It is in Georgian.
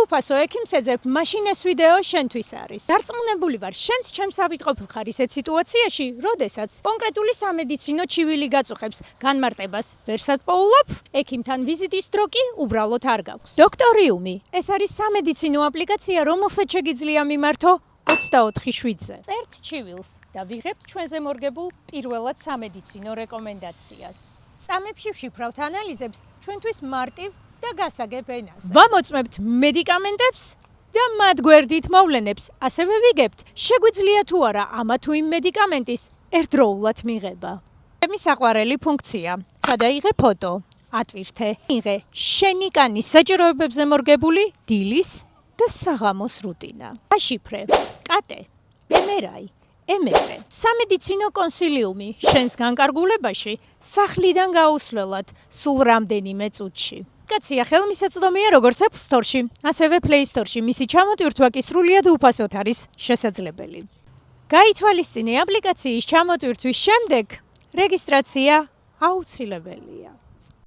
უფასო ექიმს ეძებ, მაშინ ეს ვიდეო შენთვის არის. დარწმუნებული ვარ, შენც ჩემს ავიწყობილ ხარ ისეთ სიტუაციაში, როდესაც კონკრეტული სამედიცინო ჩივილი გაწუხებს, განმარტებას ვერსად პოულობ, ექიმთან ვიზიტის დრო კი უბრალოდ არ გაქვს. დოქტორიუმი ეს არის სამედიცინო აპლიკაცია, რომელსაც შეგიძლია მიმართო 24/7-ზე. წერთ ჩივილს და ვიღებთ ჩვენზე მორგებულ პირველად სამედიცინო რეკომენდაციას. წამებში ვშიფრავთ ანალიზებს ჩვენთვის მარტივ და გასაგებ ენაზე. ვამოწმებთ მედიკამენტებს და მათ გვერდით მოვლენებს, ასევე ვიგებთ, შეგვიძლია თუ არა ამა თუ იმ მედიკამენტის ერთდროულად მიღება. ჩემი საყვარელი ფუნქცია. გადაიღე ფოტო, ატვირთე, იღე შენი კანის საჭიროებებზე მორგებული დილის და საღამოს რუტინა. აშიფრე, კატე, MRI, MRT. სამედიცინო კონსილიუმი შენს განკარგულებაში სახლიდან გაუსვლელად სულ რამდენიმე წუთში. აპლიკაცია ხელმისაწვდომია როგორც App Store-ში, ასევე Play Store-ში. მისი ჩამოტვირთვა კი სრულიად უფასოდ არის შესაძლებელი. გაითვალისწინე აპლიკაციის ჩამოტვირთვის შემდეგ რეგისტრაცია აუცილებელია.